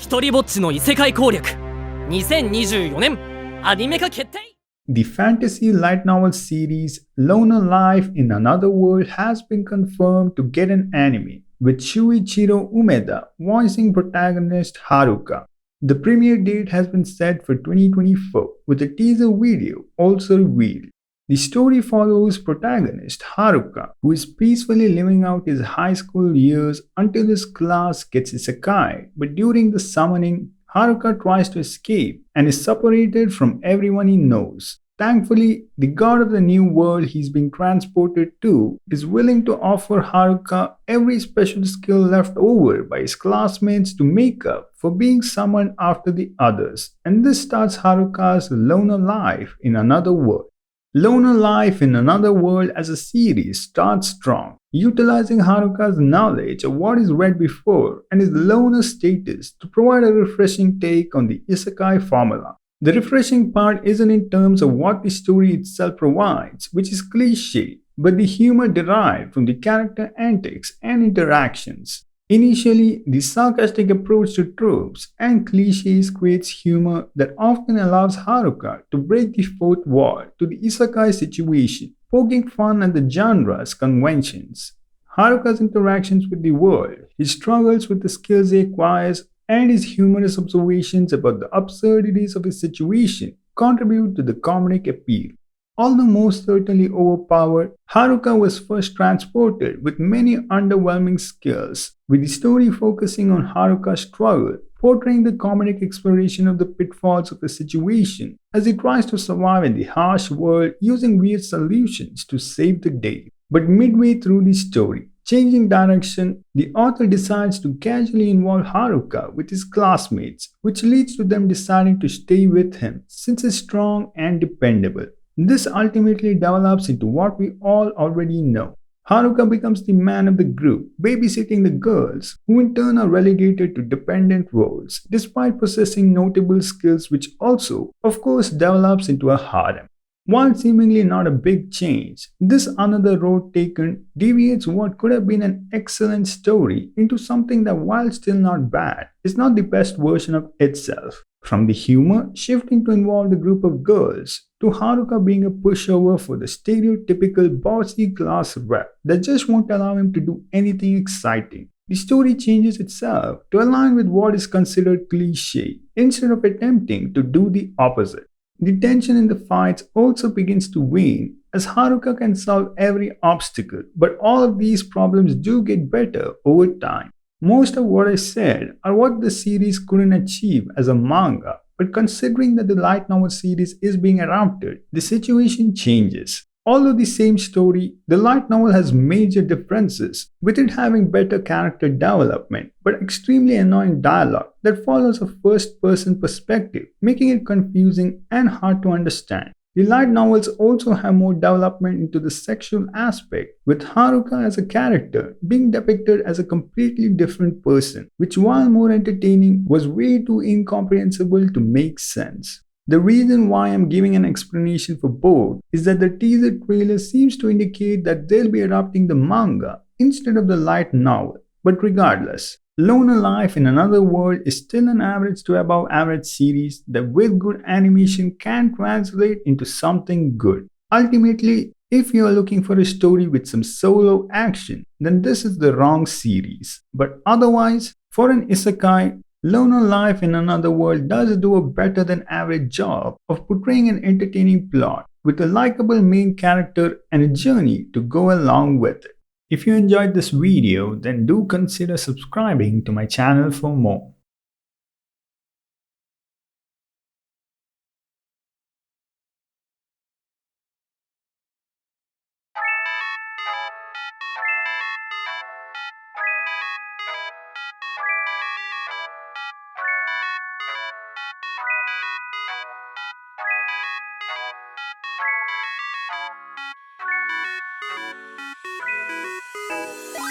一人ぼっちの異世界攻略2024年アニメ化決定 The fantasy light novel series Loner Life in Another World has been confirmed to get an anime, with Shuichiro Umeda voicing protagonist Haruka. The premiere date has been set for 2024, with a teaser video also revealed. The story follows protagonist Haruka, who is peacefully living out his high school years until his class gets Isekai, but during the summoning, Haruka tries to escape and is separated from everyone he knows. Thankfully, the god of the new world he's being transported to is willing to offer Haruka every special skill left over by his classmates to make up for being summoned after the others, and this starts Haruka's Loner Life in Another World. Loner Life in Another World as a series starts strong, utilizing Haruka's knowledge of what is read before and his loner status to provide a refreshing take on the Isekai formula. The refreshing part isn't in terms of what the story itself provides, which is cliché, but the humor derived from the character antics and interactions. Initially, the sarcastic approach to tropes and cliches creates humor that often allows Haruka to break the fourth wall to the isekai situation, poking fun at the genre's conventions. Haruka's interactions with the world, his struggles with the skills he acquires, and his humorous observations about the absurdities of his situation contribute to the comedic appeal. Although most certainly overpowered, Haruka was first transported with many underwhelming skills, with the story focusing on Haruka's struggle, portraying the comedic exploration of the pitfalls of the situation as he tries to survive in the harsh world using weird solutions to save the day. But midway through the story, changing direction, the author decides to casually involve Haruka with his classmates, which leads to them deciding to stay with him since he's strong and dependable. This ultimately develops into what we all already know. Haruka becomes the man of the group, babysitting the girls, who in turn are relegated to dependent roles, despite possessing notable skills, which also, of course, develops into a harem. While seemingly not a big change, this another road taken deviates what could have been an excellent story into something that, while still not bad, is not the best version of itself. From the humor shifting to involve the group of girls, to Haruka being a pushover for the stereotypical bossy class rep that just won't allow him to do anything exciting. The story changes itself to align with what is considered cliché, instead of attempting to do the opposite. The tension in the fights also begins to wane as Haruka can solve every obstacle, but all of these problems do get better over time. Most of what I said are what the series couldn't achieve as a manga, but considering that the light novel series is being adapted, the situation changes. Although the same story, the light novel has major differences, with it having better character development, but extremely annoying dialogue that follows a first-person perspective, making it confusing and hard to understand. The light novels also have more development into the sexual aspect, with Haruka as a character being depicted as a completely different person, which while more entertaining was way too incomprehensible to make sense. The reason why I'm giving an explanation for both is that the teaser trailer seems to indicate that they'll be adapting the manga instead of the light novel. But regardless, Loner Life in Another World is still an average to above average series that with good animation can translate into something good. Ultimately, if you are looking for a story with some solo action, then this is the wrong series. But otherwise, for an isekai, Loner Life in Another World does do a better than average job of portraying an entertaining plot with a likable main character and a journey to go along with it. If you enjoyed this video, then do consider subscribing to my channel for more.